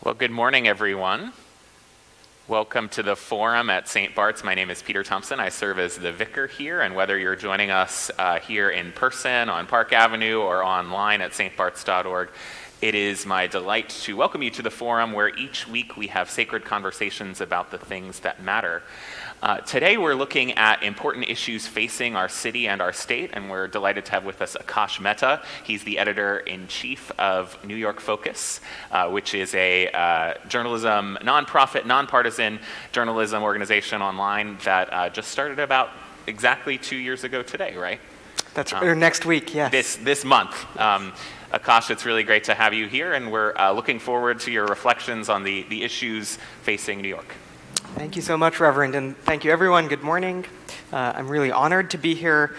Well, good morning, everyone. Welcome to the forum at St. Bart's. My name is Peter Thompson. I serve as the vicar here, and whether you're joining us here in person on Park Avenue or online at stbarts.org, it is my delight to welcome you to the forum where each week we have sacred conversations about the things that matter. Today we're looking at important issues facing our city and our state, and we're delighted to have with us Akash Mehta. He's the editor-in-chief of New York Focus, which is a journalism, nonprofit, nonpartisan journalism organization online that just started about exactly 2 years ago today, right? That's or next week, yes. This month. Akash, it's really great to have you here, and we're looking forward to your reflections on the issues facing New York. Thank you so much, Reverend, and thank you, everyone. Good morning. I'm really honored to be here.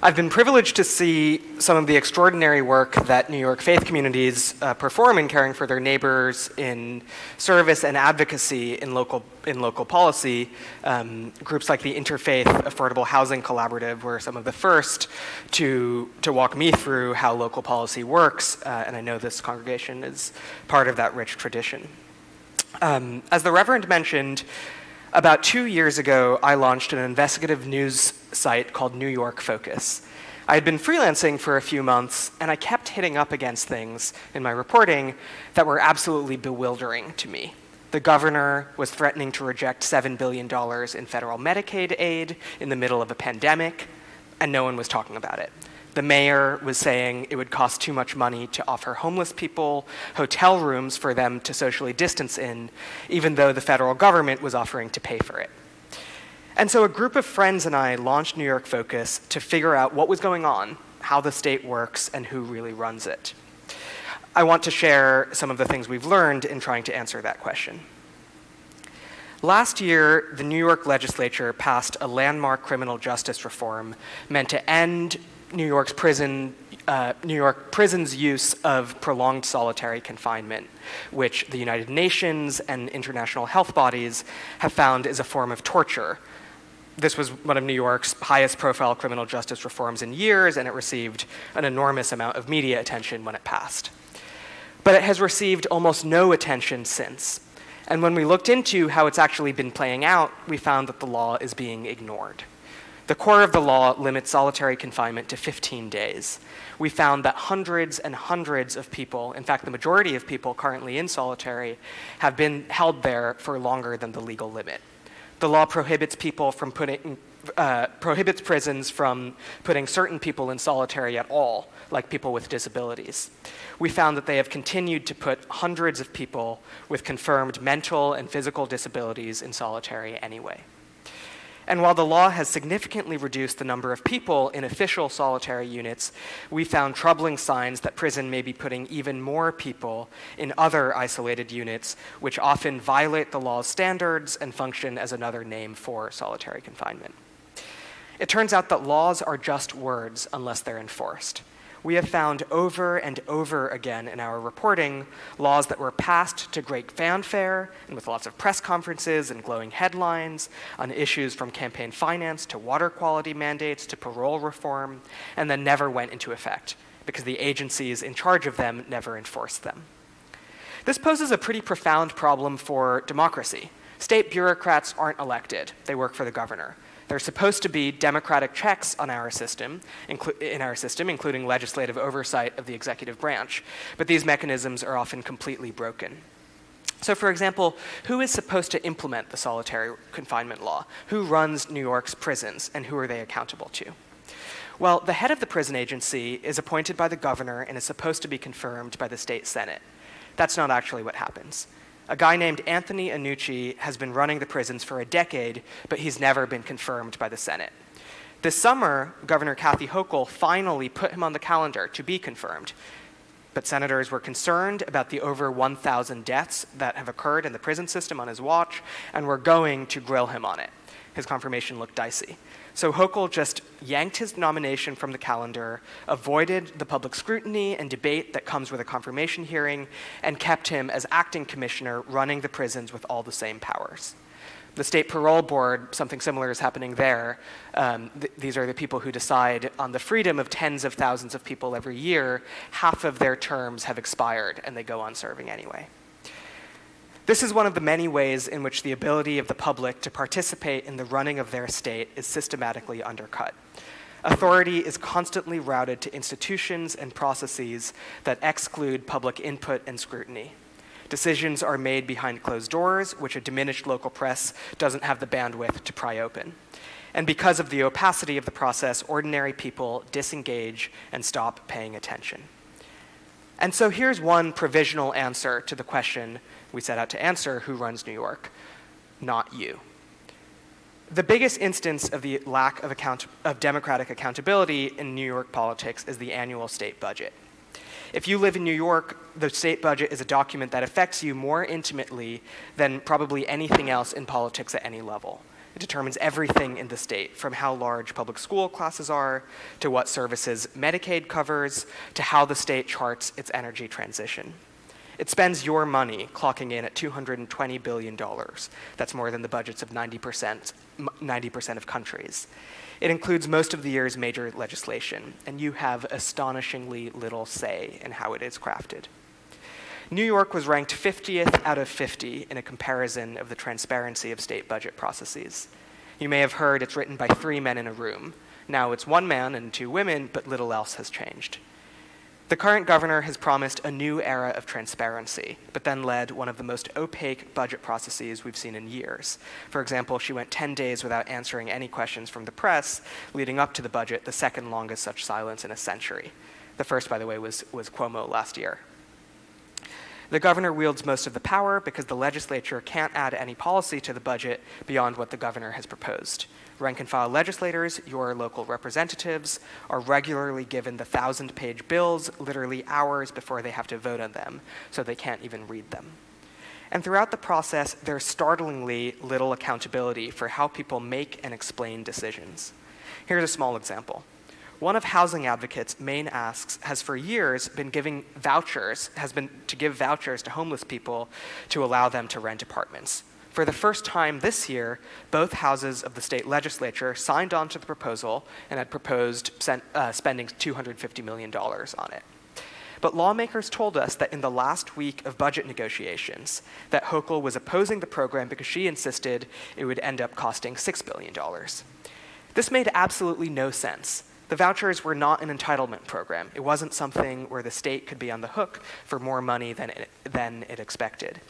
I've been privileged to see some of the extraordinary work that New York faith communities perform in caring for their neighbors, in service and advocacy in local policy. Groups like the Interfaith Affordable Housing Collaborative were some of the first to walk me through how local policy works, and I know this congregation is part of that rich tradition. As the Reverend mentioned, about 2 years ago, I launched an investigative news site called New York Focus. I had been freelancing for a few months, and I kept hitting up against things in my reporting that were absolutely bewildering to me. The governor was threatening to reject $7 billion in federal Medicaid aid in the middle of a pandemic, and no one was talking about it. The mayor was saying it would cost too much money to offer homeless people hotel rooms for them to socially distance in, even though the federal government was offering to pay for it. And so a group of friends and I launched New York Focus to figure out what was going on, how the state works, and who really runs it. I want to share some of the things we've learned in trying to answer that question. Last year, the New York legislature passed a landmark criminal justice reform meant to end New York prison's use of prolonged solitary confinement, which the United Nations and international health bodies have found is a form of torture. This was one of New York's highest profile criminal justice reforms in years, and it received an enormous amount of media attention when it passed. But it has received almost no attention since. And when we looked into how it's actually been playing out, we found that the law is being ignored. The core of the law limits solitary confinement to 15 days. We found that hundreds and hundreds of people, in fact, the majority of people currently in solitary, have been held there for longer than the legal limit. The law prohibits prisons from putting certain people in solitary at all, like people with disabilities. We found that they have continued to put hundreds of people with confirmed mental and physical disabilities in solitary anyway. And while the law has significantly reduced the number of people in official solitary units, we found troubling signs that prison may be putting even more people in other isolated units, which often violate the law's standards and function as another name for solitary confinement. It turns out that laws are just words unless they're enforced. We have found over and over again in our reporting laws that were passed to great fanfare and with lots of press conferences and glowing headlines on issues from campaign finance to water quality mandates to parole reform, and then never went into effect because the agencies in charge of them never enforced them. This poses a pretty profound problem for democracy. State bureaucrats aren't elected. They work for the governor. There's supposed to be democratic checks on our system, including legislative oversight of the executive branch, but these mechanisms are often completely broken. So for example, who is supposed to implement the solitary confinement law? Who runs New York's prisons, and who are they accountable to? Well, the head of the prison agency is appointed by the governor and is supposed to be confirmed by the state senate. That's not actually what happens. A guy named Anthony Annucci has been running the prisons for a decade, but he's never been confirmed by the Senate. This summer, Governor Kathy Hochul finally put him on the calendar to be confirmed, but senators were concerned about the over 1,000 deaths that have occurred in the prison system on his watch, and were going to grill him on it. His confirmation looked dicey. So Hochul just yanked his nomination from the calendar, avoided the public scrutiny and debate that comes with a confirmation hearing, and kept him as acting commissioner running the prisons with all the same powers. The state parole board, something similar is happening there. These are the people who decide on the freedom of tens of thousands of people every year. Half of their terms have expired and they go on serving anyway. This is one of the many ways in which the ability of the public to participate in the running of their state is systematically undercut. Authority is constantly routed to institutions and processes that exclude public input and scrutiny. Decisions are made behind closed doors, which a diminished local press doesn't have the bandwidth to pry open. And because of the opacity of the process, ordinary people disengage and stop paying attention. And so here's one provisional answer to the question we set out to answer: who runs New York? Not you. The biggest instance of the lack of democratic accountability in New York politics is the annual state budget. If you live in New York, the state budget is a document that affects you more intimately than probably anything else in politics at any level. It determines everything in the state, from how large public school classes are, to what services Medicaid covers, to how the state charts its energy transition. It spends your money, clocking in at $220 billion. That's more than the budgets of 90% of countries. It includes most of the year's major legislation, and you have astonishingly little say in how it is crafted. New York was ranked 50th out of 50 in a comparison of the transparency of state budget processes. You may have heard it's written by 3 men in a room. Now it's 1 man and 2 women, but little else has changed. The current governor has promised a new era of transparency, but then led one of the most opaque budget processes we've seen in years. For example, she went 10 days without answering any questions from the press, leading up to the budget, the second longest such silence in a century. The first, by the way, was Cuomo last year. The governor wields most of the power because the legislature can't add any policy to the budget beyond what the governor has proposed. Rank-and-file legislators, your local representatives, are regularly given the 1,000-page bills literally hours before they have to vote on them, so they can't even read them. And throughout the process, there's startlingly little accountability for how people make and explain decisions. Here's a small example. One of housing advocates' main asks has for years been to give vouchers to homeless people to allow them to rent apartments. For the first time this year, both houses of the state legislature signed on to the proposal and had proposed spending $250 million on it. But lawmakers told us that in the last week of budget negotiations, that Hochul was opposing the program because she insisted it would end up costing $6 billion. This made absolutely no sense. The vouchers were not an entitlement program. It wasn't something where the state could be on the hook for more money than it expected.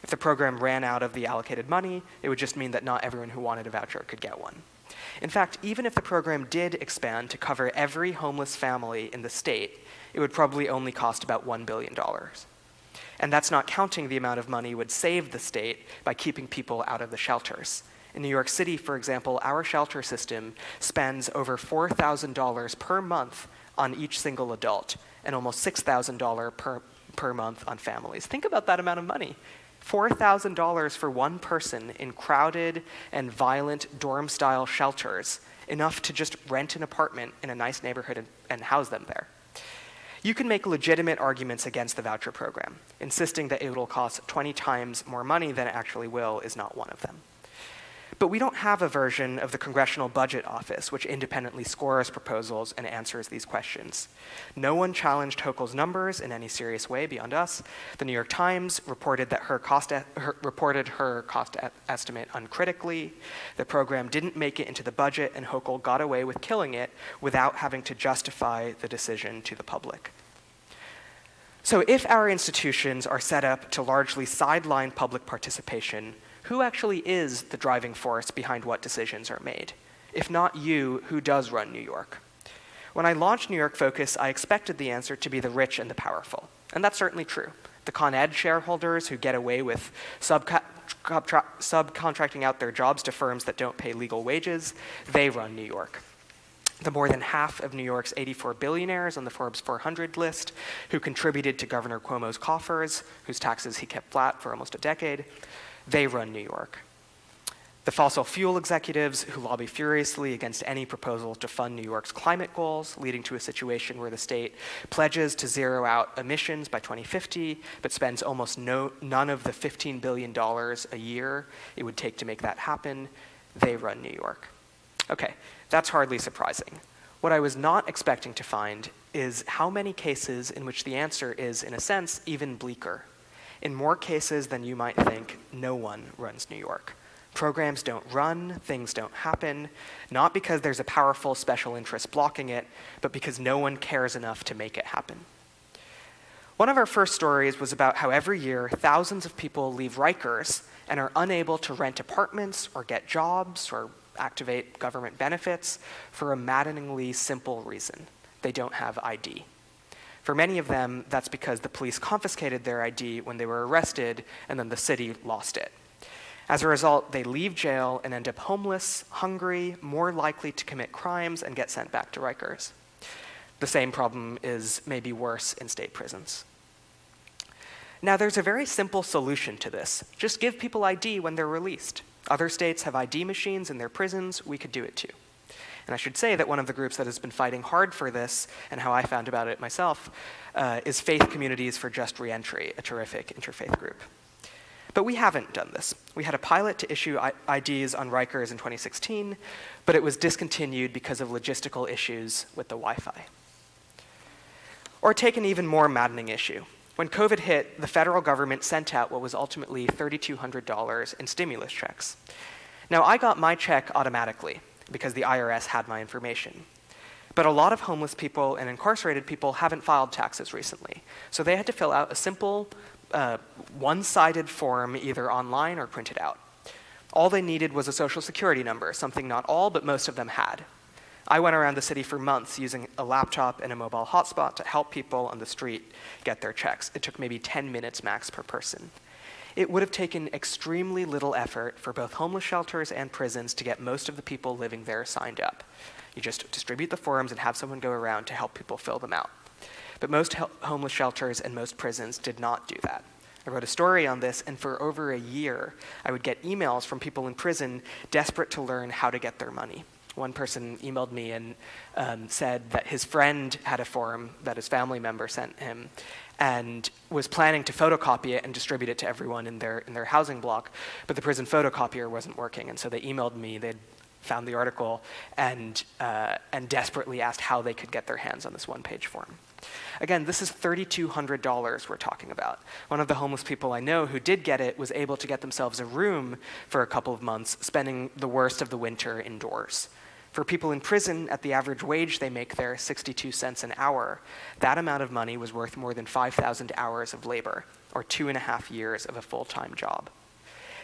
If the program ran out of the allocated money, it would just mean that not everyone who wanted a voucher could get one. In fact, even if the program did expand to cover every homeless family in the state, it would probably only cost about $1 billion. And that's not counting the amount of money it would save the state by keeping people out of the shelters. In New York City, for example, our shelter system spends over $4,000 per month on each single adult and almost $6,000 per month on families. Think about that amount of money. $4,000 for one person in crowded and violent dorm-style shelters, enough to just rent an apartment in a nice neighborhood and house them there. You can make legitimate arguments against the voucher program. Insisting that it will cost 20 times more money than it actually will is not one of them. But we don't have a version of the Congressional Budget Office which independently scores proposals and answers these questions. No one challenged Hochul's numbers in any serious way beyond us. The New York Times reported her cost estimate uncritically. The program didn't make it into the budget, and Hochul got away with killing it without having to justify the decision to the public. So if our institutions are set up to largely sideline public participation, who actually is the driving force behind what decisions are made? If not you, who does run New York? When I launched New York Focus, I expected the answer to be the rich and the powerful. And that's certainly true. The Con Ed shareholders who get away with subcontracting out their jobs to firms that don't pay legal wages, they run New York. The more than half of New York's 84 billionaires on the Forbes 400 list who contributed to Governor Cuomo's coffers, whose taxes he kept flat for almost a decade, they run New York. The fossil fuel executives who lobby furiously against any proposal to fund New York's climate goals, leading to a situation where the state pledges to zero out emissions by 2050, but spends almost none of the $15 billion a year it would take to make that happen, they run New York. Okay, that's hardly surprising. What I was not expecting to find is how many cases in which the answer is, in a sense, even bleaker. In more cases than you might think, no one runs New York. Programs don't run, things don't happen, not because there's a powerful special interest blocking it, but because no one cares enough to make it happen. One of our first stories was about how every year thousands of people leave Rikers and are unable to rent apartments or get jobs or activate government benefits for a maddeningly simple reason. They don't have ID. For many of them, that's because the police confiscated their ID when they were arrested, and then the city lost it. As a result, they leave jail and end up homeless, hungry, more likely to commit crimes, and get sent back to Rikers. The same problem is maybe worse in state prisons. Now, there's a very simple solution to this. Just give people ID when they're released. Other states have ID machines in their prisons. We could do it too. And I should say that one of the groups that has been fighting hard for this, and how I found about it myself, is Faith Communities for Just Reentry, a terrific interfaith group. But we haven't done this. We had a pilot to issue IDs on Rikers in 2016, but it was discontinued because of logistical issues with the Wi-Fi. Or take an even more maddening issue. When COVID hit, the federal government sent out what was ultimately $3,200 in stimulus checks. Now, I got my check automatically because the IRS had my information. But a lot of homeless people and incarcerated people haven't filed taxes recently, so they had to fill out a simple one-sided form, either online or printed out. All they needed was a social security number, something not all, but most of them had. I went around the city for months using a laptop and a mobile hotspot to help people on the street get their checks. It took maybe 10 minutes max per person. It would have taken extremely little effort for both homeless shelters and prisons to get most of the people living there signed up. You just distribute the forms and have someone go around to help people fill them out. But most homeless shelters and most prisons did not do that. I wrote a story on this, and for over a year, I would get emails from people in prison desperate to learn how to get their money. One person emailed me and said that his friend had a form that his family member sent him and was planning to photocopy it and distribute it to everyone in their housing block, but the prison photocopier wasn't working, and so they emailed me. They'd found the article and desperately asked how they could get their hands on this one-page form. Again, this is $3,200 we're talking about. One of the homeless people I know who did get it was able to get themselves a room for a couple of months, spending the worst of the winter indoors. For people in prison, at the average wage they make there, 62 cents an hour, that amount of money was worth more than 5,000 hours of labor, or 2.5 years of a full-time job.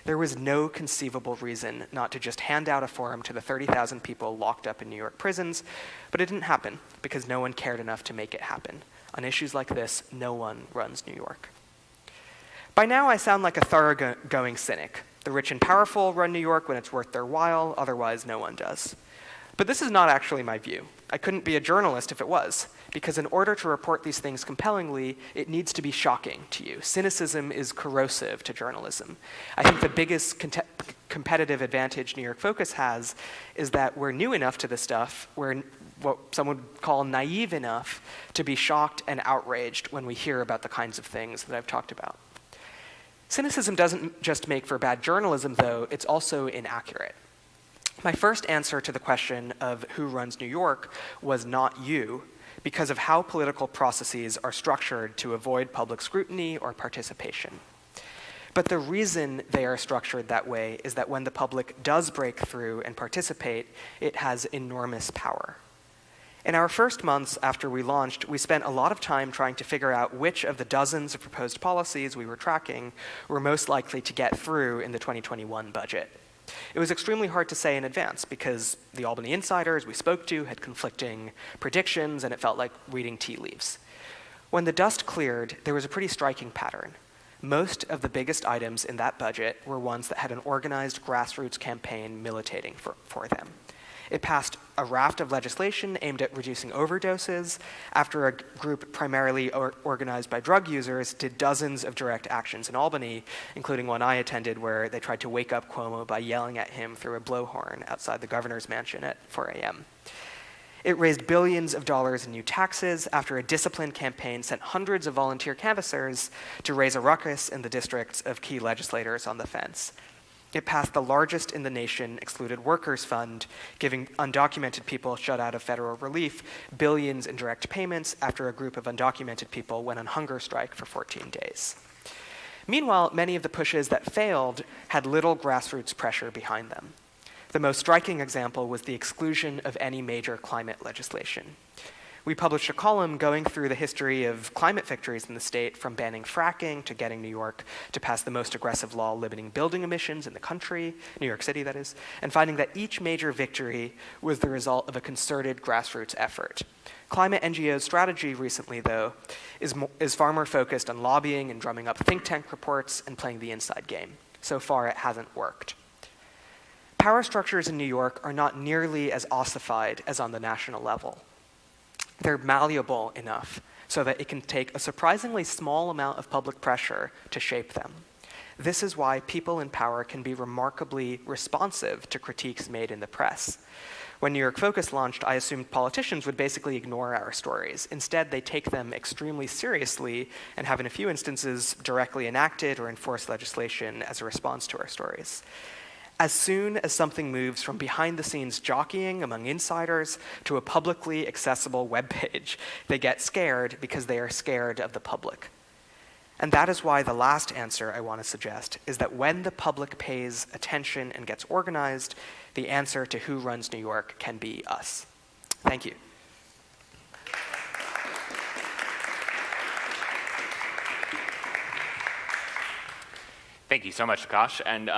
There was no conceivable reason not to just hand out a form to the 30,000 people locked up in New York prisons, but it didn't happen because no one cared enough to make it happen. On issues like this, no one runs New York. By now, I sound like a thoroughgoing cynic. The rich and powerful run New York when it's worth their while, otherwise no one does. But this is not actually my view. I couldn't be a journalist if it was, because in order to report these things compellingly, it needs to be shocking to you. Cynicism is corrosive to journalism. I think the biggest competitive advantage New York Focus has is that we're new enough to this stuff, we're what some would call naive enough to be shocked and outraged when we hear about the kinds of things that I've talked about. Cynicism doesn't just make for bad journalism, though, it's also inaccurate. My first answer to the question of who runs New York was not you, because of how political processes are structured to avoid public scrutiny or participation. But the reason they are structured that way is that when the public does break through and participate, it has enormous power. In our first months after we launched, we spent a lot of time trying to figure out which of the dozens of proposed policies we were tracking were most likely to get through in the 2021 budget. It was extremely hard to say in advance because the Albany insiders we spoke to had conflicting predictions, and it felt like reading tea leaves. When the dust cleared, there was a pretty striking pattern. Most of the biggest items in that budget were ones that had an organized grassroots campaign militating for them. It passed a raft of legislation aimed at reducing overdoses after a group primarily organized by drug users did dozens of direct actions in Albany, including one I attended where they tried to wake up Cuomo by yelling at him through a blowhorn outside the governor's mansion at 4 a.m. It raised billions of dollars in new taxes after a disciplined campaign sent hundreds of volunteer canvassers to raise a ruckus in the districts of key legislators on the fence. It passed the largest in the nation excluded workers fund, giving undocumented people shut out of federal relief billions in direct payments after a group of undocumented people went on hunger strike for 14 days. Meanwhile, many of the pushes that failed had little grassroots pressure behind them. The most striking example was the exclusion of any major climate legislation. We published a column going through the history of climate victories in the state, from banning fracking to getting New York to pass the most aggressive law limiting building emissions in the country, New York City that is, and finding that each major victory was the result of a concerted grassroots effort. Climate NGO's strategy recently, though, is far more focused on lobbying and drumming up think tank reports and playing the inside game. So far, it hasn't worked. Power structures in New York are not nearly as ossified as on the national level. They're malleable enough so that it can take a surprisingly small amount of public pressure to shape them. This is why people in power can be remarkably responsive to critiques made in the press. When New York Focus launched, I assumed politicians would basically ignore our stories. Instead, they take them extremely seriously and have, in a few instances, directly enacted or enforced legislation as a response to our stories. As soon as something moves from behind-the-scenes jockeying among insiders to a publicly accessible webpage, they get scared because they are scared of the public. And that is why the last answer I want to suggest is that when the public pays attention and gets organized, the answer to who runs New York can be us. Thank you. Thank you so much, Akash. And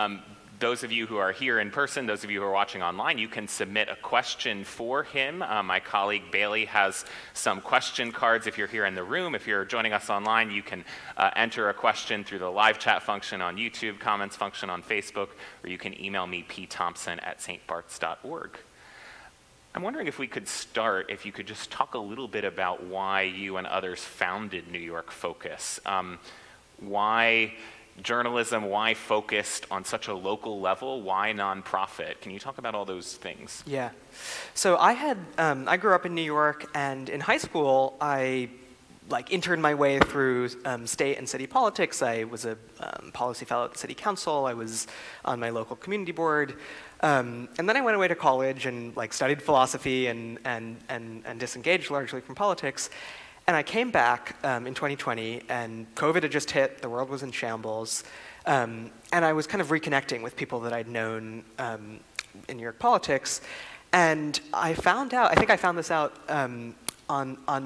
those of you who are here in person, those of you who are watching online, you can submit a question for him. My colleague Bailey has some question cards if you're here in the room. If you're joining us online, you can enter a question through the live chat function on YouTube, comments function on Facebook, or you can email me, pthompson@stbarts.org. I'm wondering if we could start, if you could just talk a little bit about why you and others founded New York Focus. Why journalism, why focused on such a local level, why nonprofit? Can you talk about all those things? Yeah. So I grew up in New York, and in high school, I interned my way through state and city politics. I was a policy fellow at the city council. I was on my local community board. And then I went away to college and studied philosophy and disengaged largely from politics. And I came back in 2020, and COVID had just hit, the world was in shambles, and I was kind of reconnecting with people that I'd known in New York politics, and I found out, I think I found this out on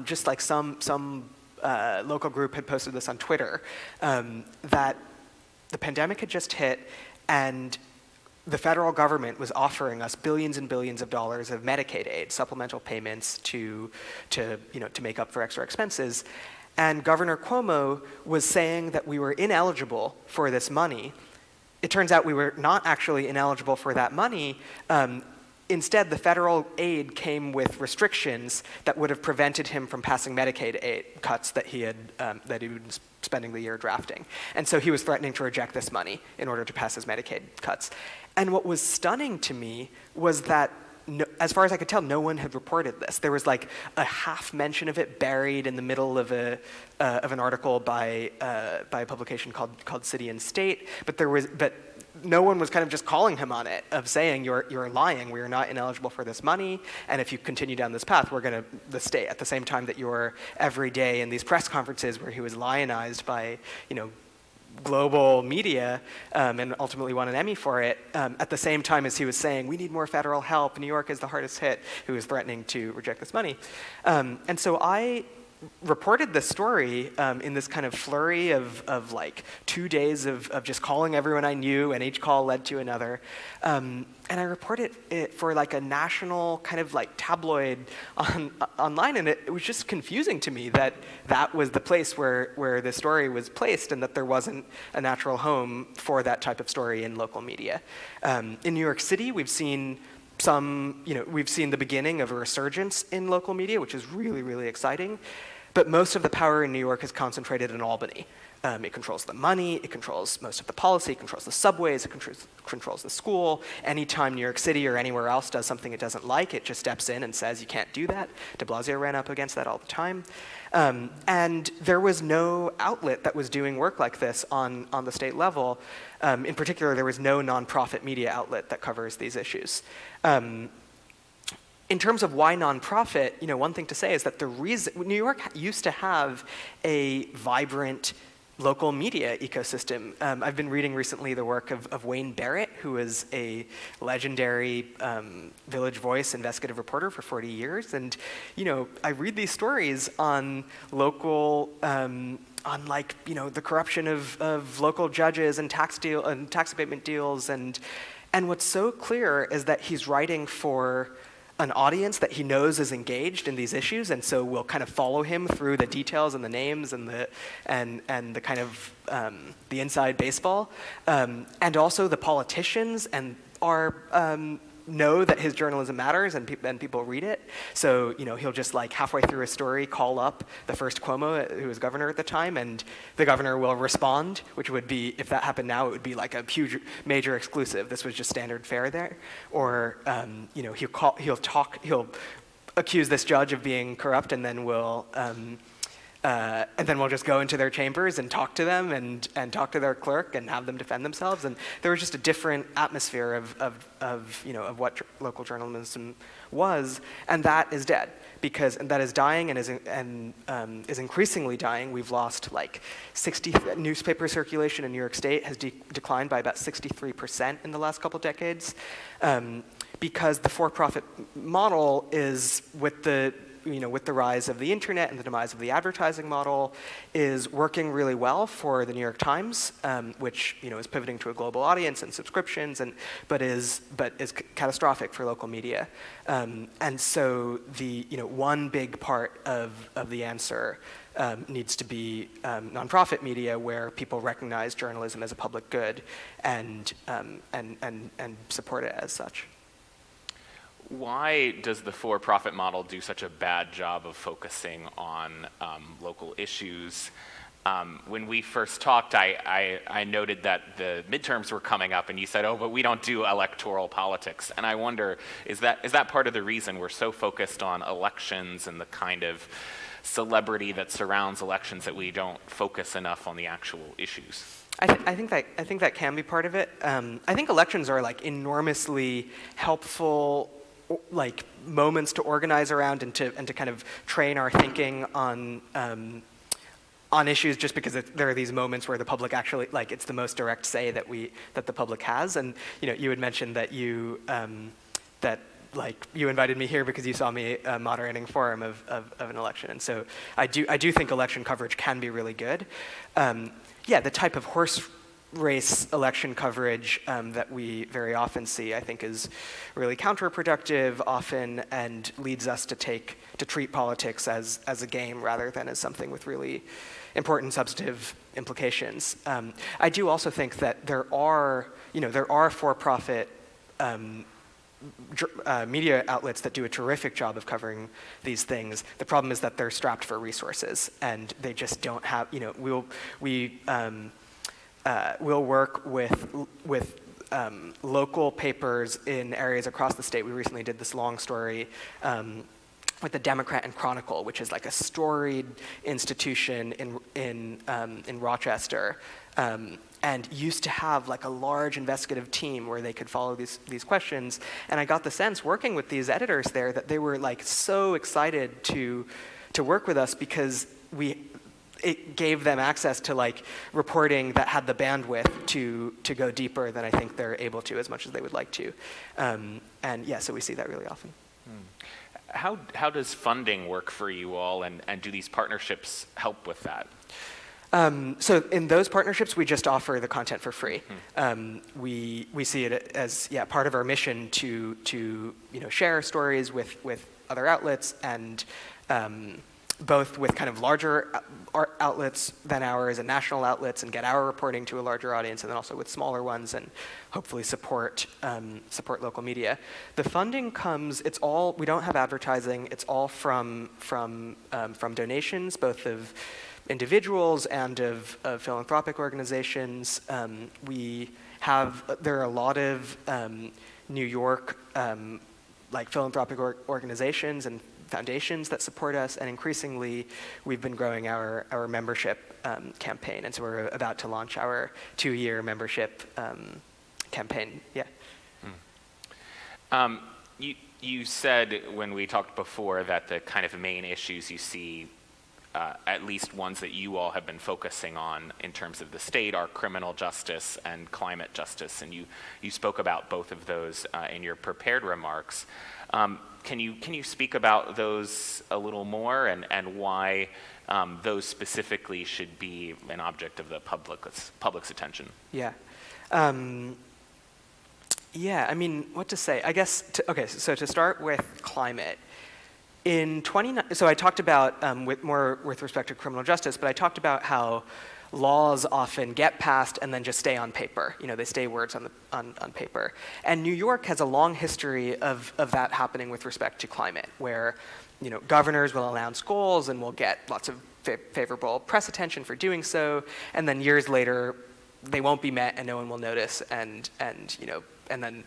just some local group had posted this on Twitter, that the pandemic had just hit, and the federal government was offering us billions and billions of dollars of Medicaid aid, supplemental payments to make up for extra expenses. And Governor Cuomo was saying that we were ineligible for this money. It turns out we were not actually ineligible for that money. Instead, the federal aid came with restrictions that would have prevented him from passing Medicaid aid cuts that he had been spending the year drafting. And so he was threatening to reject this money in order to pass his Medicaid cuts. And what was stunning to me was that, as far as I could tell, no one had reported this. There was a half mention of it buried in the middle of an article by a publication called City and State, but no one was kind of just calling him on it, of saying, you're lying, we are not ineligible for this money, and if you continue down this path, the state, at the same time that you're every day in these press conferences where he was lionized by, global media, and ultimately won an Emmy for it, at the same time as he was saying, we need more federal help, New York is the hardest hit, who was threatening to reject this money. And so I reported this story in this kind of flurry of 2 days of just calling everyone I knew, and each call led to another. And I reported it for a national kind of tabloid online, and it was just confusing to me that that was the place where the story was placed, and that there wasn't a natural home for that type of story in local media. In New York City, we've seen the beginning of a resurgence in local media, which is really, really exciting. But most of the power in New York is concentrated in Albany. It controls the money, it controls most of the policy, it controls the subways, it controls the school. Anytime New York City or anywhere else does something it doesn't like, it just steps in and says, you can't do that. De Blasio ran up against that all the time. And there was no outlet that was doing work like this on the state level. In particular, there was no nonprofit media outlet that covers these issues. In terms of why nonprofit, one thing to say is that the reason New York used to have a vibrant local media ecosystem. I've been reading recently the work of Wayne Barrett, who is a legendary Village Voice investigative reporter for 40 years. And, I read these stories on local, on the corruption of local judges and tax abatement deals. And what's so clear is that he's writing for an audience that he knows is engaged in these issues, and so will kind of follow him through the details and the names and the kind of the inside baseball, and also the politicians know that his journalism matters and people read it. So he'll just halfway through a story call up the first Cuomo, who was governor at the time, and the governor will respond, which would be, if that happened now, it would be like a huge major exclusive. This was just standard fare there. Or he'll accuse this judge of being corrupt, and then we'll just go into their chambers and talk to them and talk to their clerk and have them defend themselves. And there was just a different atmosphere of what local journalism was, and that is dead and that is dying and is increasingly dying. We've lost 60 newspaper circulation in New York State has declined by about 63% in the last couple decades, because the for-profit model is with the rise of the internet and the demise of the advertising model, is working really well for the New York Times, which is pivoting to a global audience and subscriptions, but is catastrophic for local media. And so the one big part of the answer needs to be nonprofit media, where people recognize journalism as a public good and support it as such. Why does the for-profit model do such a bad job of focusing on local issues? When we first talked, I noted that the midterms were coming up, and you said, "Oh, but we don't do electoral politics." And I wonder, is that part of the reason we're so focused on elections and the kind of celebrity that surrounds elections that we don't focus enough on the actual issues? I think that can be part of it. I think elections are enormously helpful moments to organize around and to kind of train our thinking on issues, just because there are these moments where the public actually it's the most direct say that the public has. And you had mentioned that you invited me here because you saw me moderating forum of an election, and so I do think election coverage can be really good. The type of horse race election coverage that we very often see, I think, is really counterproductive often, and leads us to treat politics as a game rather than as something with really important substantive implications. I do also think that there are for-profit media outlets that do a terrific job of covering these things. The problem is that they're strapped for resources, and they just don't have. We'll work with local papers in areas across the state. We recently did this long story with the Democrat and Chronicle, which is a storied institution in Rochester, and used to have a large investigative team where they could follow these questions. And I got the sense, working with these editors there, that they were so excited to work with us, because it gave them access to reporting that had the bandwidth to go deeper than I think they're able to, as much as they would like to. So we see that really often. How does funding work for you all, and do these partnerships help with that? So in those partnerships, we just offer the content for free. We see it as part of our mission to share stories with other outlets, and both with kind of larger outlets than ours and national outlets, and get our reporting to a larger audience, and then also with smaller ones, and hopefully support local media. The funding comes, we don't have advertising, it's all from donations, both of individuals and of philanthropic organizations. There are a lot of New York philanthropic organizations and foundations that support us, and increasingly we've been growing our membership campaign, and so we're about to launch our 2-year membership campaign. You said when we talked before that the kind of main issues you see at least ones that you all have been focusing on in terms of the state, are criminal justice and climate justice. And you spoke about both of those in your prepared remarks. Can you speak about those a little more, and why those specifically should be an object of the public's attention? Yeah. Yeah, I mean, what to say? I guess, so to start with climate, so I talked about, with respect to criminal justice, but I talked about how laws often get passed and then just stay on paper. They stay words on paper. And New York has a long history of that happening with respect to climate, where governors will announce goals and will get lots of favorable press attention for doing so, and then years later, they won't be met and no one will notice, and then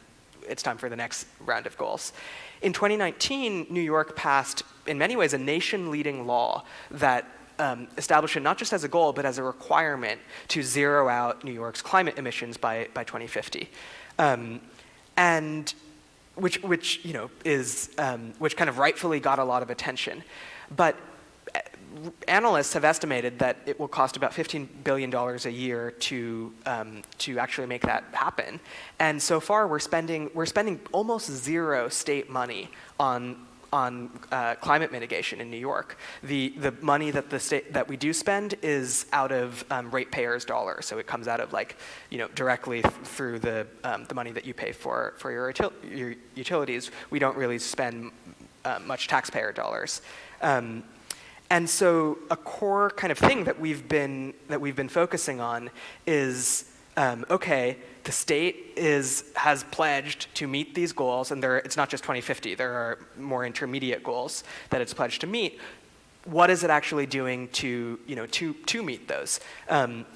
it's time for the next round of goals. In 2019, New York passed, in many ways, a nation-leading law that established it not just as a goal, but as a requirement to zero out New York's climate emissions by 2050, and which kind of rightfully got a lot of attention, but analysts have estimated that it will cost about $15 billion a year to actually make that happen. And so far, we're spending almost zero state money on climate mitigation in New York. The money that we do spend is out of ratepayers' dollars, so it comes out of directly through the money that you pay for your utilities. We don't really spend much taxpayer dollars. And so a core kind of thing that we've been focusing on is, the state has pledged to meet these goals, and it's not just 2050, there are more intermediate goals that it's pledged to meet. What is it actually doing to meet those?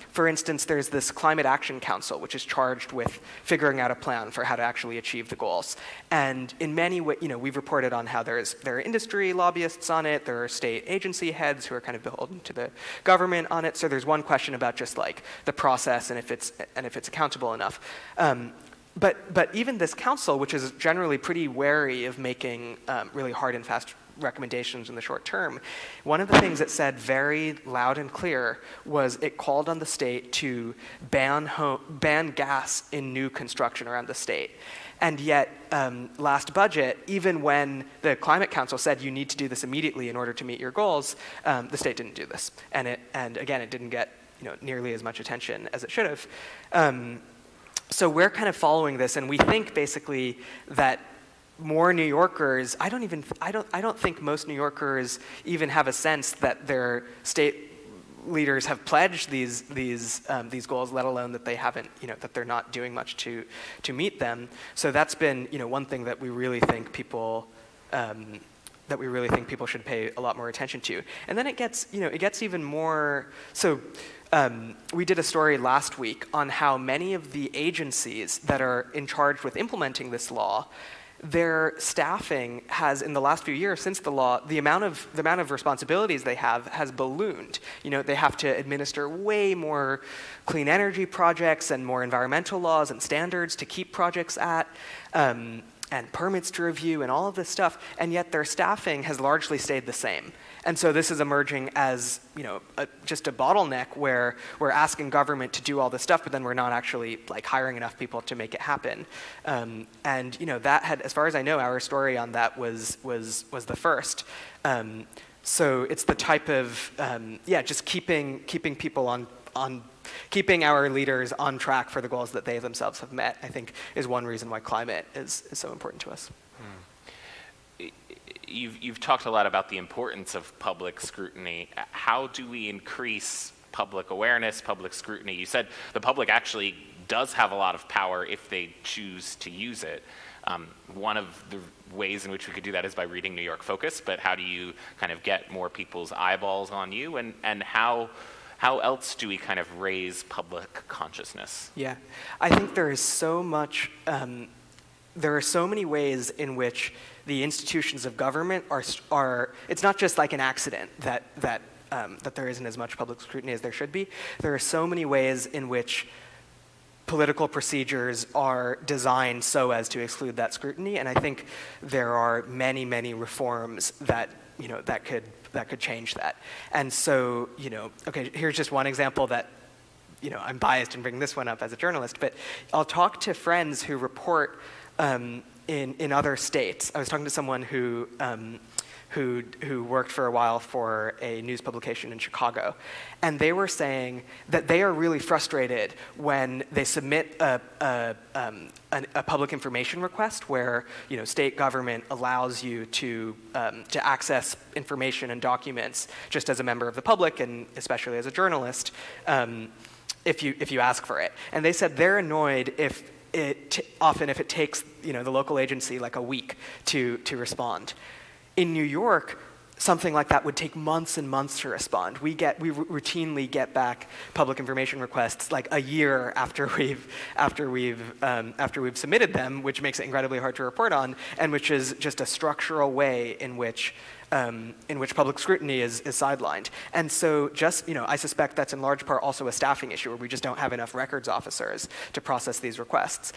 For instance, there's this Climate Action Council, which is charged with figuring out a plan for how to actually achieve the goals. And in many ways, we've reported on how there are industry lobbyists on it, there are state agency heads who are kind of beholden to the government on it. So there's one question about just the process and if it's accountable enough. But even this council, which is generally pretty wary of making really hard and fast recommendations in the short term, one of the things it said very loud and clear was it called on the state to ban gas in new construction around the state. And yet, last budget, even when the Climate Council said you need to do this immediately in order to meet your goals, the state didn't do this. And again, it didn't get nearly as much attention as it should have. So we're kind of following this, and we think basically that more New Yorkers, I don't think most New Yorkers even have a sense that their state leaders have pledged these goals, let alone that they haven't, that they're not doing much to meet them. So that's been, one thing that we really think people should pay a lot more attention to. And then it gets even more. So we did a story last week on how many of the agencies that are in charge with implementing this law, their staffing has, in the last few years since the law, the amount of responsibilities they have has ballooned. They have to administer way more clean energy projects and more environmental laws and standards to keep projects at, and permits to review and all of this stuff, and yet their staffing has largely stayed the same. And so this is emerging as just a bottleneck where we're asking government to do all this stuff, but then we're not actually hiring enough people to make it happen. And that had, as far as I know, our story on that was the first. So it's the type of just keeping people on keeping our leaders on track for the goals that they themselves have met, I think, is one reason why climate is so important to us. You've talked a lot about the importance of public scrutiny. How do we increase public awareness, public scrutiny? You said the public actually does have a lot of power if they choose to use it. One of the ways in which we could do that is by reading New York Focus, but how do you kind of get more people's eyeballs on you, and how else do we kind of raise public consciousness? Yeah, I think there is so much, there are so many ways in which the institutions of government are it's not just like an accident that there isn't as much public scrutiny as there should be. There are so many ways in which political procedures are designed so as to exclude that scrutiny, and I think there are many, many reforms that that could change that. And so, okay, here's just one example that, I'm biased in bringing this one up as a journalist, but I'll talk to friends who report in other states. I was talking to someone who worked for a while for a news publication in Chicago, and they were saying that they are really frustrated when they submit a public information request where state government allows you to access information and documents just as a member of the public and especially as a journalist if you ask for it. And they said they're annoyed if it takes the local agency like a week to respond. In New York, something like that would take months and months to respond. We routinely get back public information requests like a year after we've submitted them, which makes it incredibly hard to report on, and which is just a structural way in which public scrutiny is sidelined. And so I suspect that's in large part also a staffing issue where we just don't have enough records officers to process these requests.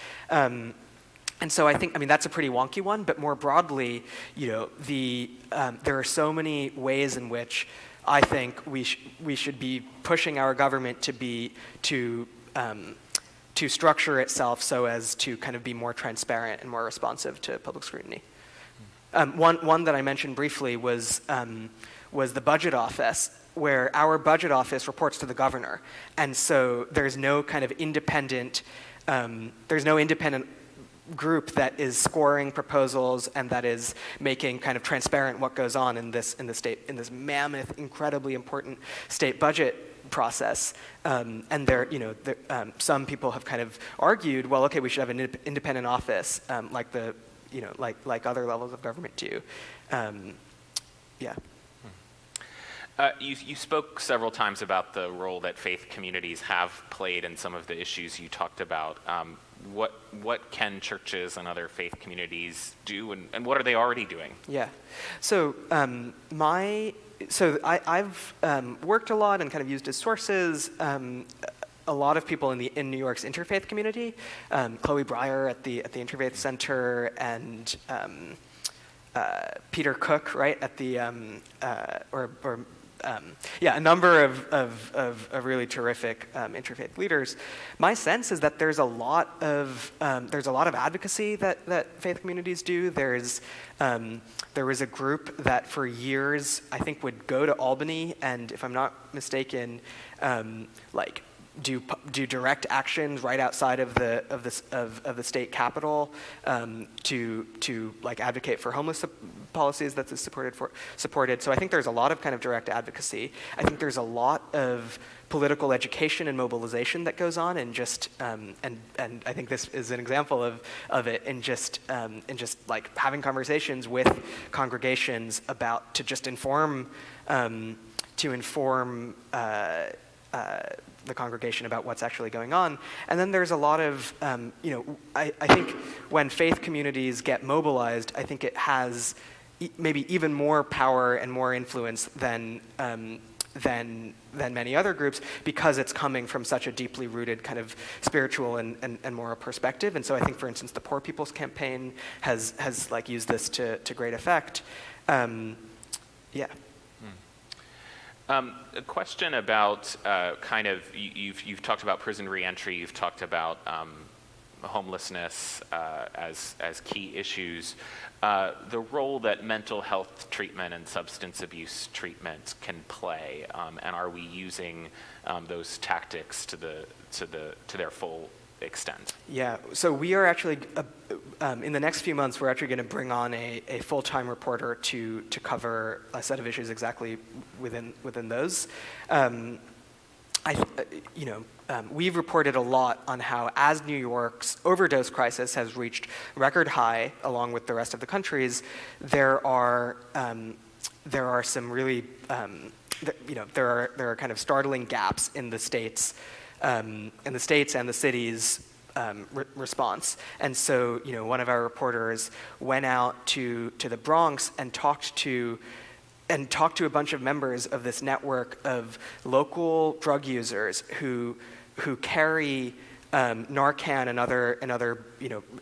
And so I think, that's a pretty wonky one, but more broadly, there are so many ways in which I think we should be pushing our government to structure itself so as to kind of be more transparent and more responsive to public scrutiny. One that I mentioned briefly was the budget office, where our budget office reports to the governor, and so there's no kind of independent group that is scoring proposals and that is making kind of transparent what goes on in this mammoth, incredibly important state budget process. And some people have kind of argued, well, okay, we should have an independent office like other levels of government do. Yeah. You spoke several times about the role that faith communities have played in some of the issues you talked about. What can churches and other faith communities do, and what are they already doing? Yeah. So I've worked a lot and kind of used as sources a lot of people in New York's interfaith community, Chloe Breyer at the Interfaith Center, and Peter Cook, right, at the a number of really terrific interfaith leaders. My sense is that there's a lot of advocacy that faith communities do. There was a group that for years I think would go to Albany and, if I'm not mistaken, do direct actions right outside of the state capitol to advocate for homeless policies that is supported. So I think there's a lot of kind of direct advocacy. I think there's a lot of political education and mobilization that goes on, and just and I think this is an example of it, in just like having conversations with congregations about to inform the congregation about what's actually going on. And then there's a lot of, I think when faith communities get mobilized, I think it has maybe even more power and more influence than many other groups, because it's coming from such a deeply rooted kind of spiritual and moral perspective. And so I think, for instance, the Poor People's Campaign has used this to great effect. Yeah. A question about you've talked about prison reentry, you've talked about homelessness as key issues. The role that mental health treatment and substance abuse treatment can play, and are we using those tactics to their full extent? Yeah, so we are actually, in the next few months, we're actually going to bring on a full-time reporter to cover a set of issues exactly within those. We've reported a lot on how, as New York's overdose crisis has reached record high, along with the rest of the country's, there are some really, there are kind of startling gaps in the states and the city's response. And so, one of our reporters went out to the Bronx and talked to a bunch of members of this network of local drug users who carry Narcan and other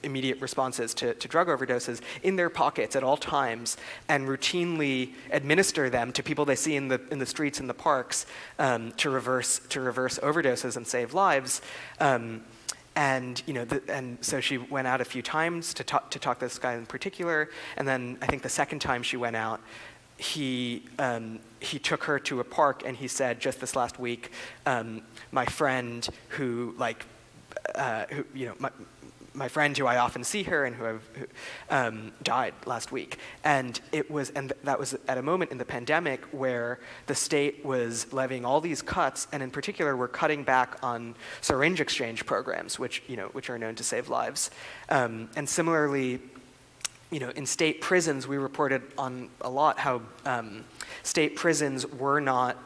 immediate responses to drug overdoses in their pockets at all times and routinely administer them to people they see in the streets and the parks to reverse overdoses and save lives. And so she went out a few times to talk to this guy in particular, and then I think the second time she went out, he took her to a park and he said, just this last week, my friend my friend who I often see her and who died last week. And that was at a moment in the pandemic where the state was levying all these cuts, and in particular were cutting back on syringe exchange programs, which are known to save lives. And similarly, in state prisons, we reported on a lot how state prisons were not.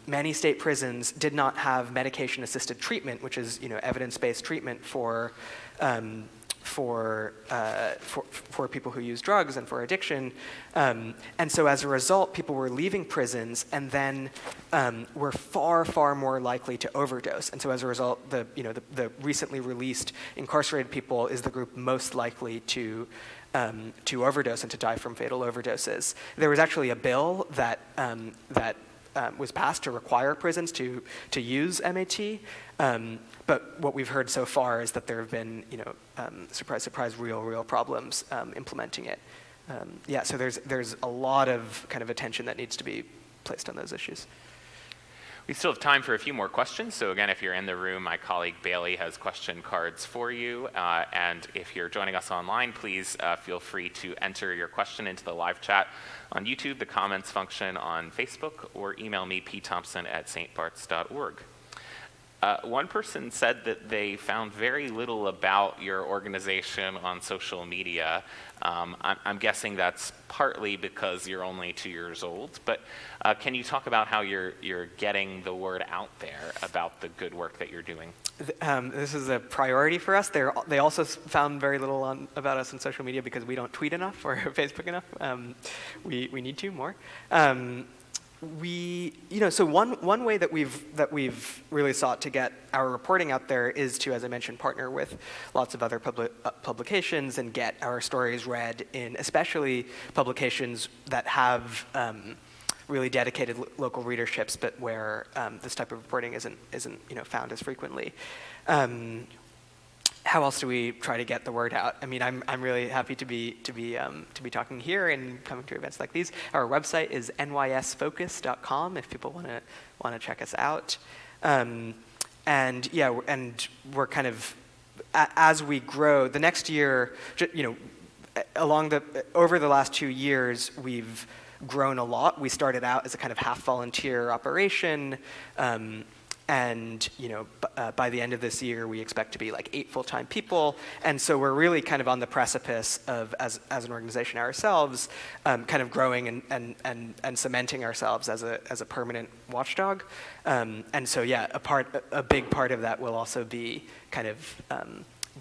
Many state prisons did not have medication-assisted treatment, which is evidence-based treatment for people who use drugs and for addiction. And so as a result, people were leaving prisons and then were far, far more likely to overdose. And so as a result, the recently released incarcerated people is the group most likely to overdose and to die from fatal overdoses. There was actually a bill that was passed to require prisons to use MAT, but what we've heard so far is that there have been, surprise, surprise, real problems implementing it. So there's a lot of kind of attention that needs to be placed on those issues. We still have time for a few more questions. So again, if you're in the room, my colleague Bailey has question cards for you. And if you're joining us online, please feel free to enter your question into the live chat on YouTube, the comments function on Facebook, or email me, pthompson@stbarts.org. One person said that they found very little about your organization on social media. I'm guessing that's partly because you're only 2 years old, but can you talk about how you're getting the word out there about the good work that you're doing? This is a priority for us. They also found very little about us on social media because we don't tweet enough or Facebook enough. We need to more. So one way that we've really sought to get our reporting out there is to, as I mentioned, partner with lots of other publications and get our stories read in, especially publications that have really dedicated local readerships, but where this type of reporting isn't found as frequently. How else do we try to get the word out? I mean, I'm really happy to be talking here and coming to events like these. Our website is nysfocus.com if people want to check us out. And we're kind of, as we grow, the next year, over the last 2 years, we've grown a lot. We started out as a kind of half volunteer operation. And by the end of this year, we expect to be like 8 full-time people, and so we're really kind of on the precipice of, as an organization ourselves, kind of growing and cementing ourselves as a permanent watchdog. And so a big part of that will also be kind of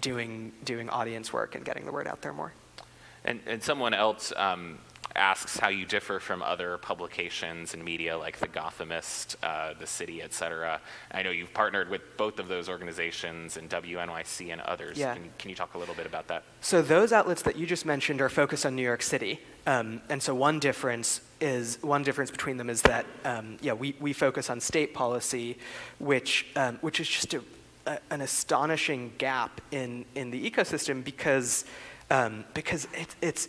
doing audience work and getting the word out there more. And someone else asks how you differ from other publications and media like the Gothamist, the City, et cetera. I know you've partnered with both of those organizations and WNYC and others. Yeah. Can you talk a little bit about that? So those outlets that you just mentioned are focused on New York City. And so one difference between them is that we focus on state policy, which is just an astonishing gap in the ecosystem because it's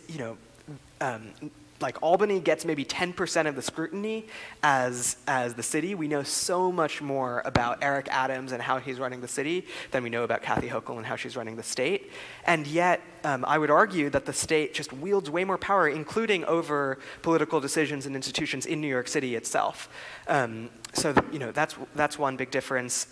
like Albany gets maybe 10% of the scrutiny as the city. We know so much more about Eric Adams and how he's running the city than we know about Kathy Hochul and how she's running the state. And yet, I would argue that the state just wields way more power, including over political decisions and institutions in New York City itself. So that's one big difference.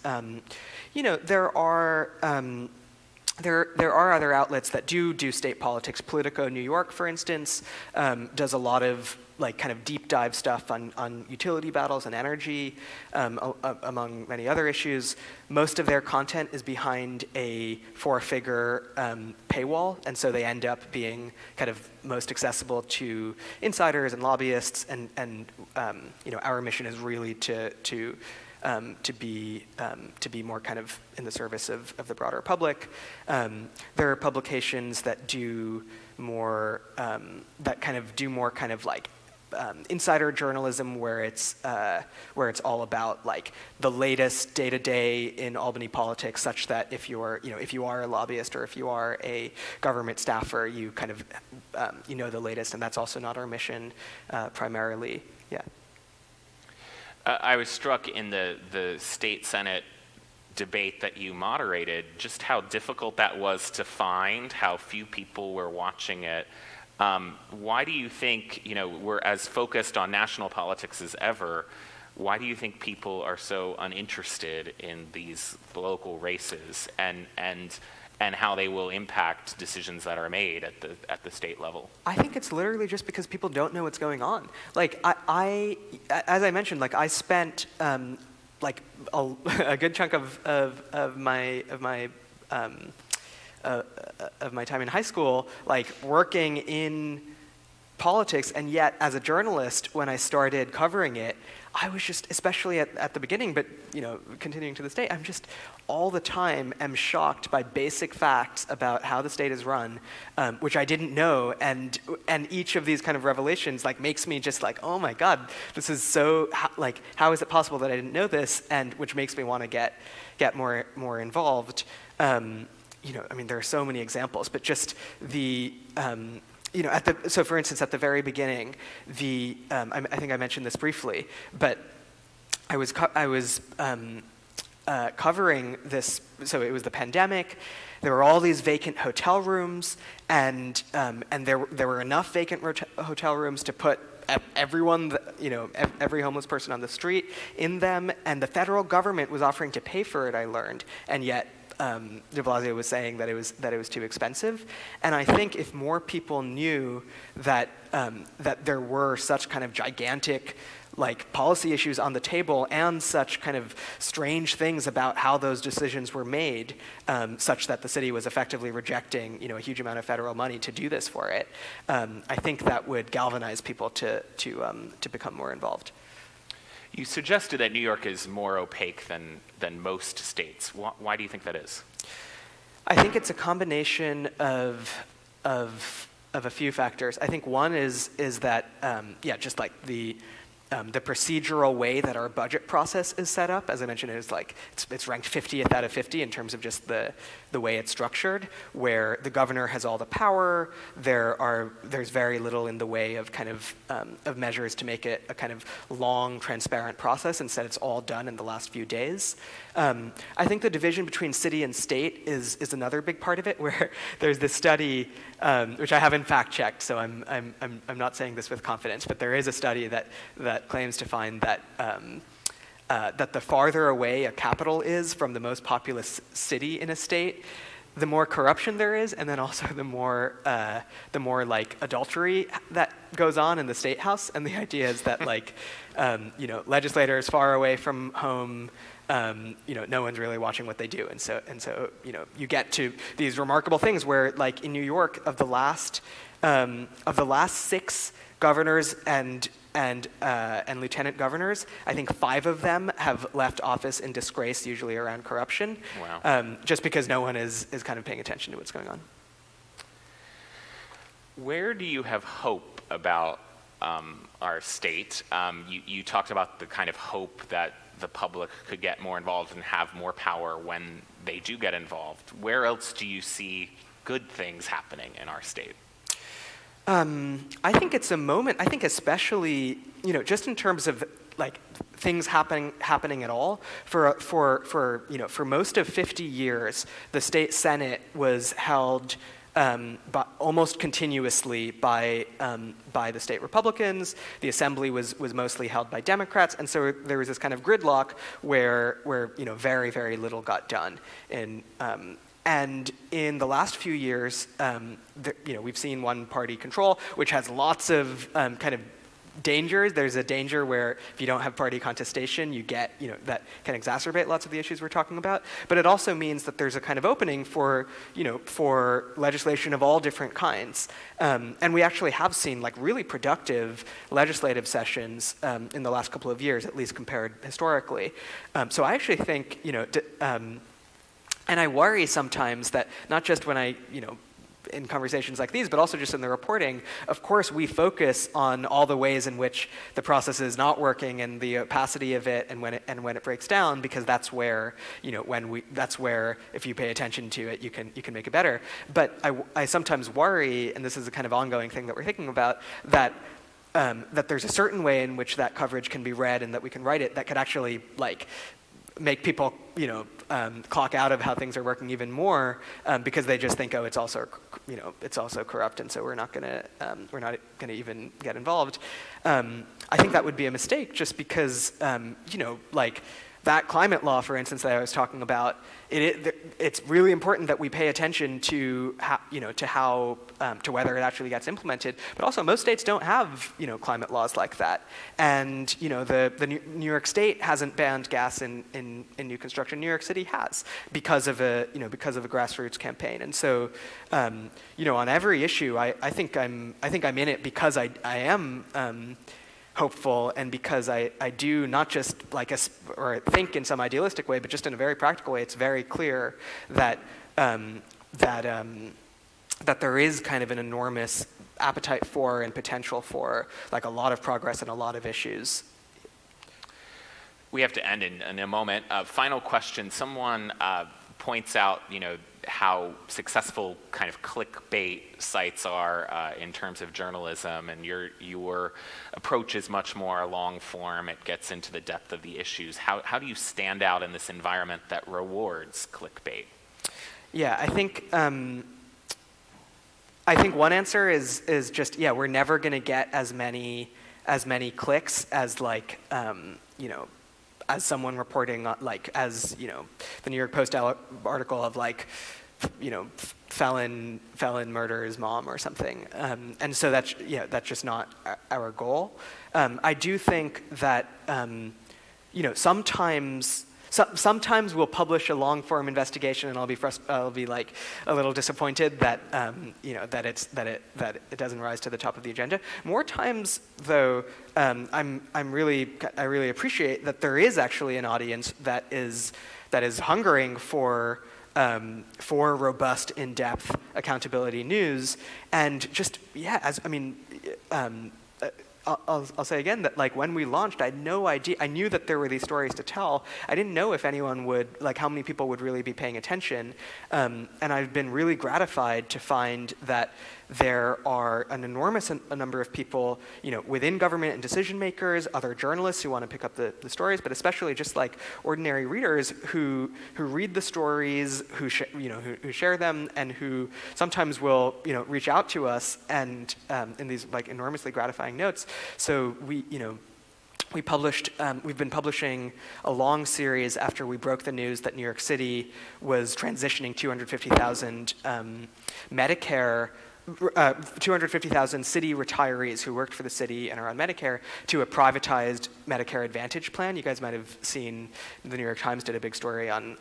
There are other outlets that do state politics. Politico New York, for instance, does a lot of kind of deep dive stuff on utility battles and energy, among many other issues. Most of their content is behind a 4-figure paywall, and so they end up being kind of most accessible to insiders and lobbyists. And our mission is really to to be more kind of in the service of the broader public. There are publications that do more like insider journalism, where it's all about like the latest day to day in Albany politics, such that if you are a lobbyist or if you are a government staffer, you kind of the latest, and that's also not our mission primarily. Yeah. I was struck in the state Senate debate that you moderated, just how difficult that was to find, how few people were watching it. Why do you think, we're as focused on national politics as ever? Why do you think people are so uninterested in these local races and how they will impact decisions that are made at the state level? I think it's literally just because people don't know what's going on. Like I as I mentioned, like I spent like a good chunk of my time in high school, like working in politics, and yet as a journalist, when I started covering it, I was just, especially at the beginning, but continuing to this day, I'm just all the time am shocked by basic facts about how the state is run, which I didn't know, and each of these kind of revelations like makes me just like, oh my God, this is so how is it possible that I didn't know this, and which makes me want to get more involved. There are so many examples, but just the so for instance, at the very beginning, I think I mentioned this briefly, but I was covering this. So it was the pandemic. There were all these vacant hotel rooms, and there were enough vacant hotel rooms to put everyone, every homeless person on the street in them, and the federal government was offering to pay for it, I learned, and yet de Blasio was saying that it was too expensive. And I think if more people knew that there were such kind of gigantic like policy issues on the table and such kind of strange things about how those decisions were made, such that the city was effectively rejecting a huge amount of federal money to do this for it, I think that would galvanize people to become more involved. You suggested that New York is more opaque than most states. Why do you think that is? I think it's a combination of a few factors. I think one is that just like the procedural way that our budget process is set up. As I mentioned, it's ranked 50th out of 50 in terms of just the way it's structured, where the governor has all the power. There's very little in the way of kind of measures to make it a kind of long, transparent process. Instead, it's all done in the last few days. I think the division between city and state is another big part of it, where there's this study, which I haven't fact-checked, so I'm not saying this with confidence, but there is a study that claims to find that that the farther away a capital is from the most populous city in a state, the more corruption there is, and then also the more like adultery that goes on in the state house. And the idea is that legislators far away from home, no one's really watching what they do, and so you get to these remarkable things where, like in New York, of the last 6 governors and lieutenant governors, I think 5 of them have left office in disgrace, usually around corruption. Wow. Just because no one is kind of paying attention to what's going on. Where do you have hope about our state? You talked about the kind of hope that the public could get more involved and have more power when they do get involved. Where else do you see good things happening in our state? I think it's a moment. I think especially, just in terms of like things happening at all. For most of 50 years, the state senate was held almost continuously by the state Republicans. The assembly was mostly held by Democrats, and so there was this kind of gridlock where very, very little got done. And in the last few years, we've seen one-party control, which has lots of kind of dangers. There's a danger where if you don't have party contestation, you get, that can exacerbate lots of the issues we're talking about. But it also means that there's a kind of opening for, for legislation of all different kinds. And we actually have seen like really productive legislative sessions in the last couple of years, at least compared historically. So I actually think, and I worry sometimes that not just when I, in conversations like these, but also just in the reporting, of course we focus on all the ways in which the process is not working and the opacity of it and when it breaks down, because that's where, that's where if you pay attention to it, you can make it better. But I sometimes worry, and this is a kind of ongoing thing that we're thinking about, that there's a certain way in which that coverage can be read and that we can write it that could actually like make people, clock out of how things are working even more because they just think, oh, it's also corrupt, and so we're not gonna even get involved. I think that would be a mistake, just because, like that climate law, for instance, that I was talking about. It's really important that we pay attention to how, to whether it actually gets implemented. But also, most states don't have climate laws like that. And the New York State hasn't banned gas in new construction. New York City has, because of a grassroots campaign. And so on every issue, I think I'm in it because I am hopeful, and because I do not just or think in some idealistic way, but just in a very practical way. It's very clear that that there is kind of an enormous appetite for and potential for like a lot of progress and a lot of issues. We have to end in a moment. Final question. Someone points out, how successful kind of clickbait sites are in terms of journalism, and your approach is much more long form. It gets into the depth of the issues. How do you stand out in this environment that rewards clickbait? Yeah, I think one answer is just, we're never going to get as many clicks as as someone reporting as the New York Post article of felon murders mom or something, and so that's just not our goal. I do think that sometimes we'll publish a long form investigation, and I'll be like a little disappointed that that it doesn't rise to the top of the agenda. More times though, I really appreciate that there is actually an audience that is hungering for robust, in-depth accountability news, and just I'll say again that when we launched, I had no idea. I knew that there were these stories to tell. I didn't know if anyone would, how many people would really be paying attention. And I've been really gratified to find that there are an enormous number of people, within government and decision makers, other journalists who want to pick up the stories, but especially just ordinary readers who read the stories, who share them, and who sometimes will reach out to us and in these enormously gratifying notes. So we've been publishing a long series after we broke the news that New York City was transitioning 250,000 Medicare 250,000 city retirees who worked for the city and are on Medicare to a privatized Medicare Advantage plan. You guys might have seen, the New York Times did a big story on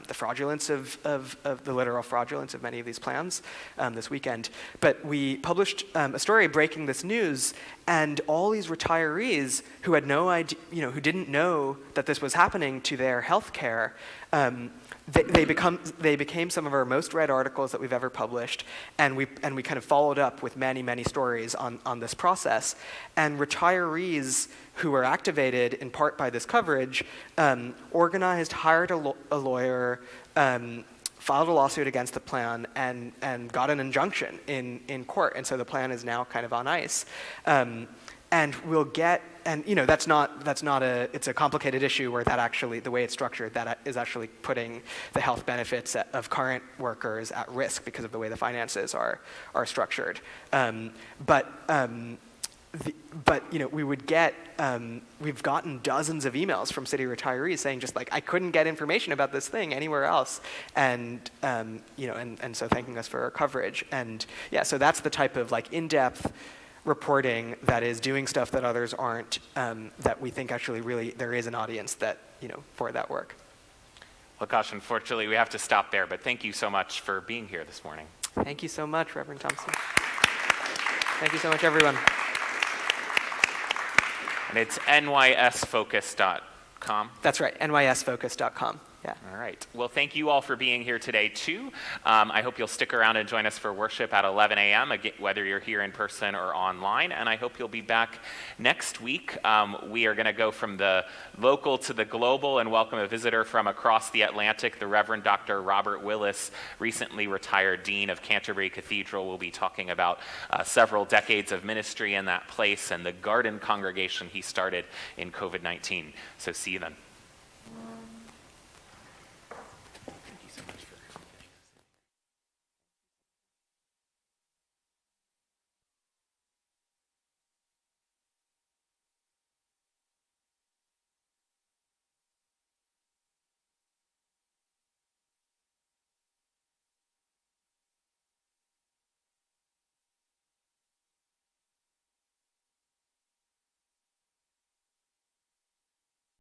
the fraudulence of the literal fraudulence of many of these plans this weekend. But we published a story breaking this news, and all these retirees who had no idea, who didn't know that this was happening to their health care, they became some of our most read articles that we've ever published, and we kind of followed up with many stories on this process. And retirees who were activated in part by this coverage organized, hired a lawyer, filed a lawsuit against the plan, and got an injunction in court. And so the plan is now kind of on ice. And we'll get, and it's a complicated issue where that actually, the way it's structured, that is actually putting the health benefits of current workers at risk because of the way the finances are structured. But we would get, we've gotten dozens of emails from city retirees saying just I couldn't get information about this thing anywhere else, and so thanking us for our coverage. And so that's the type of in-depth reporting that is doing stuff that others aren't, that we think actually really there is an audience that, for that work. Well, gosh, unfortunately, we have to stop there, but thank you so much for being here this morning. Thank you so much, Reverend Thompson. Thank you so much, everyone. And it's nysfocus.com. That's right, nysfocus.com. Yeah. All right. Well, thank you all for being here today, too. I hope you'll stick around and join us for worship at 11 a.m., whether you're here in person or online. And I hope you'll be back next week. We are going to go from the local to the global and welcome a visitor from across the Atlantic. The Reverend Dr. Robert Willis, recently retired Dean of Canterbury Cathedral, will be talking about several decades of ministry in that place and the garden congregation he started in COVID-19. So see you then.